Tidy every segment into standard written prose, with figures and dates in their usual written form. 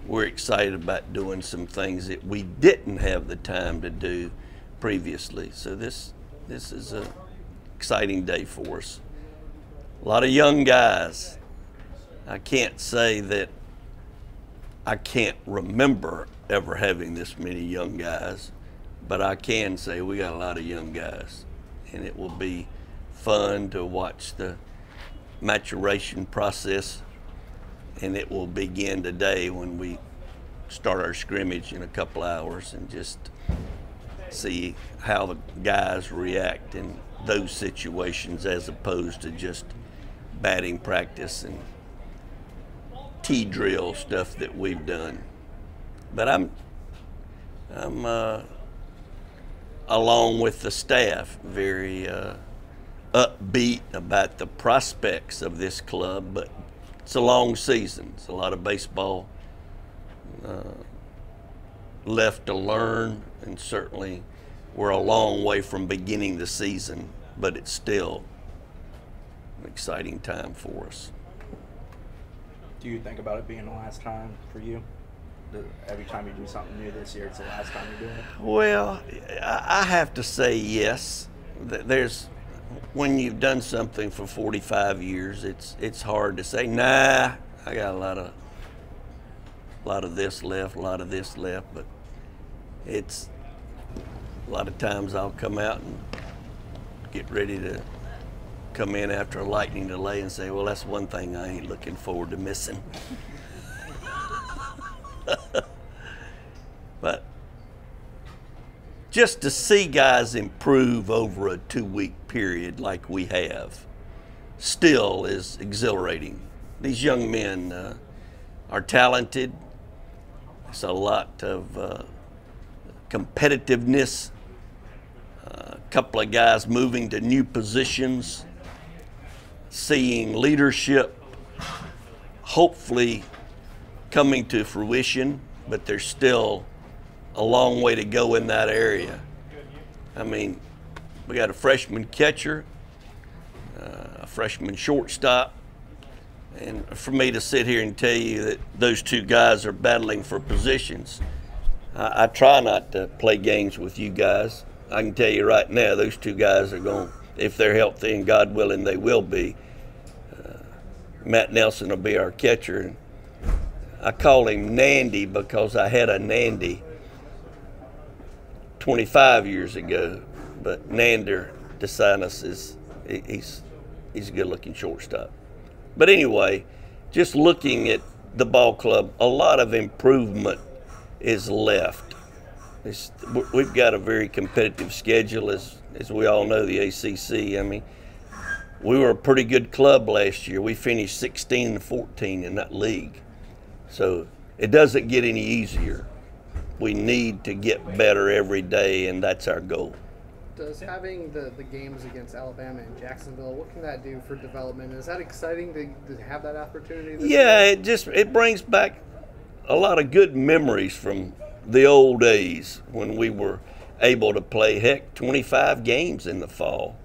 we're excited about doing some things that we didn't have the time to do previously. So this is an exciting day for us. A lot of young guys. I can't say that I can't remember ever having this many young guys, but I can say we got a lot of young guys, and it will be fun to watch the maturation process, and it will begin today when we start our scrimmage in a couple hours and just see how the guys react in those situations as opposed to just batting practice and tee drill stuff that we've done. But I'm along with the staff, very upbeat about the prospects of this club, but it's a long season. It's a lot of baseball left to learn, and certainly we're a long way from beginning the season, but it's still an exciting time for us. Do you think about it being the last time for you? Every time you do something new this year, it's the last time you're doing it? Well, I have to say yes. When you've done something for 45 years, it's hard to say, nah, I got a lot of this left, a lot of this left, but it's a lot of times I'll come out and get ready to come in after a lightning delay and say, well, that's one thing I ain't looking forward to missing. But just to see guys improve over a 2-week period like we have still is exhilarating. These young men are talented. There's a lot of competitiveness. A couple of guys moving to new positions, seeing leadership hopefully coming to fruition, but there's still a long way to go in that area. I mean, we got a freshman catcher, a freshman shortstop, and for me to sit here and tell you that those two guys are battling for positions, I try not to play games with you guys. I can tell you right now, those two guys are going, if they're healthy and God willing, they will be. Matt Nelson will be our catcher. I call him Nandy because I had a Nandy 25 years ago, but Nander DeSantis he's a good-looking shortstop. But anyway, just looking at the ball club, a lot of improvement is left. We've got a very competitive schedule, as we all know, the ACC. I mean, we were a pretty good club last year. We finished 16-14 in that league. So it doesn't get any easier. We need to get better every day, and that's our goal. Does having the games against Alabama and Jacksonville, what can that do for development? Is that exciting to have that opportunity this year? It brings back a lot of good memories from the old days when we were able to play, heck, 25 games in the fall.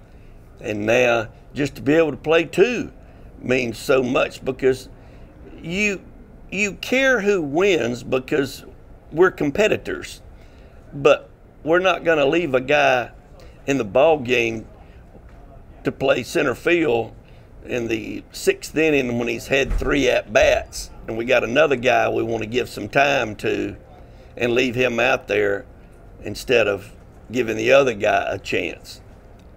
And now just to be able to play 2 means so much, because you care who wins because we're competitors, but we're not going to leave a guy in the ball game to play center field in the 6th inning when he's had 3 at-bats, and we got another guy we want to give some time to and leave him out there instead of giving the other guy a chance.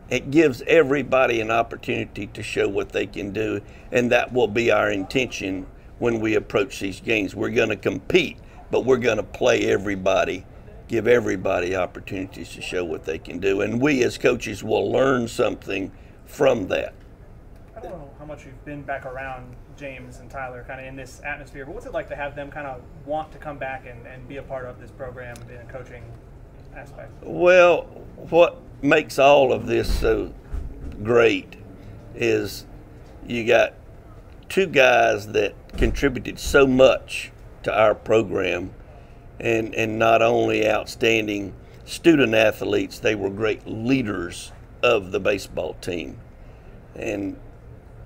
It gives everybody an opportunity to show what they can do, and that will be our intention when we approach these games. We're going to compete, but we're going to play everybody, give everybody opportunities to show what they can do, and we as coaches will learn something from that. I don't know how much you've been back around James and Tyler kind of in this atmosphere, but what's it like to have them kind of want to come back and be a part of this program in a coaching aspect? Well, what makes all of this so great is you got 2 guys that contributed so much to our program, and not only outstanding student athletes, they were great leaders of the baseball team. And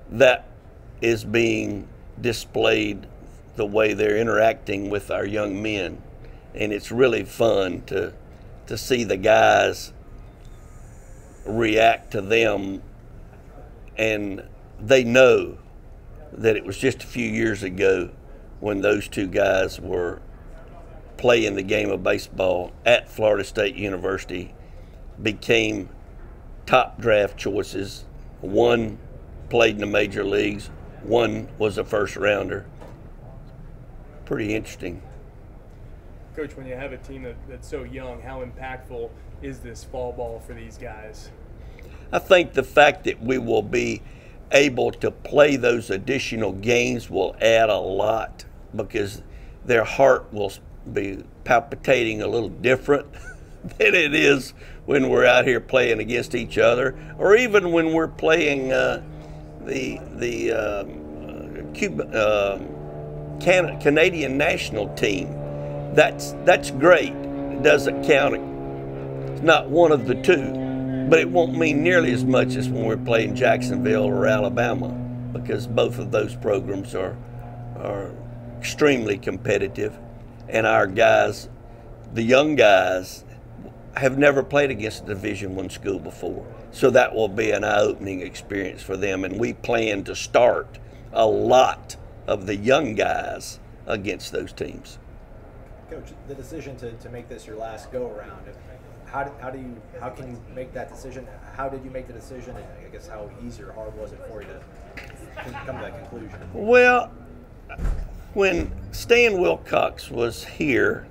that is being displayed the way they're interacting with our young men. And it's really fun to see the guys react to them, and they know that it was just a few years ago when those two guys were playing the game of baseball at Florida State University, became top draft choices. One played in the major leagues, one was a first rounder. Pretty interesting. Coach, when you have a team that's so young, how impactful is this fall ball for these guys? I think the fact that we will be able to play those additional games will add a lot, because their heart will be palpitating a little different than it is when we're out here playing against each other, or even when we're playing Canadian national team. That's great. It doesn't count. It's not one of the two, but it won't mean nearly as much as when we're playing Jacksonville or Alabama, because both of those programs are extremely competitive, and our guys, the young guys, have never played against a Division I school before. So that will be an eye-opening experience for them, and we plan to start a lot of the young guys against those teams. Coach, the decision to make this your last go-around, how can you make that decision? How did you make the decision, and I guess how easy or hard was it for you to come to that conclusion? Well, when Stan Wilcox was here,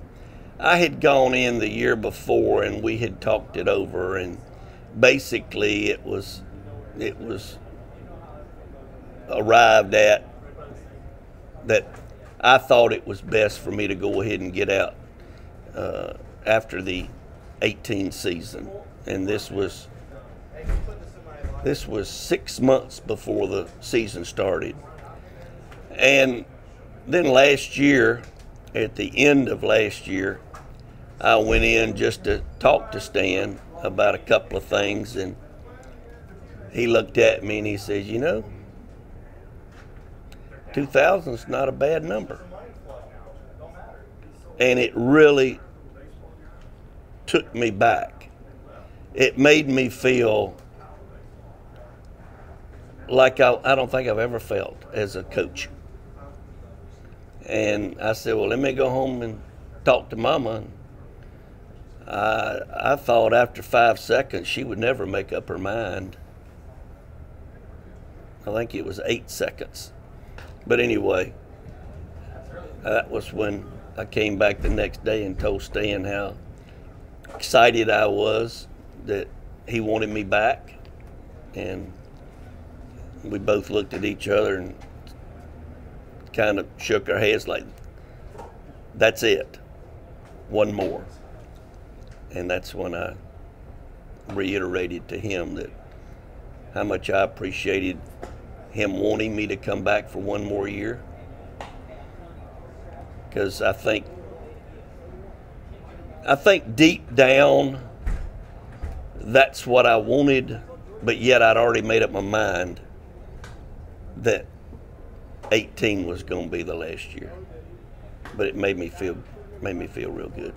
I had gone in the year before and we had talked it over, and basically it was arrived at that I thought it was best for me to go ahead and get out after the 18 season, and this was 6 months before the season started. And then last year, at the end of last year, I went in just to talk to Stan about a couple of things, and he looked at me and he says, 2000 is not a bad number. And it really took me back. It made me feel like I don't think I've ever felt as a coach. And I said, well, let me go home and talk to Mama. I thought after 5 seconds she would never make up her mind. I think it was 8 seconds. But anyway, that was when I came back the next day and told Stan how excited I was that he wanted me back. And we both looked at each other and kind of shook our heads like, that's it, one more. And that's when I reiterated to him that how much I appreciated him wanting me to come back for one more year, because I think deep down that's what I wanted, but yet I'd already made up my mind that 18 was going to be the last year. But it made me feel real good.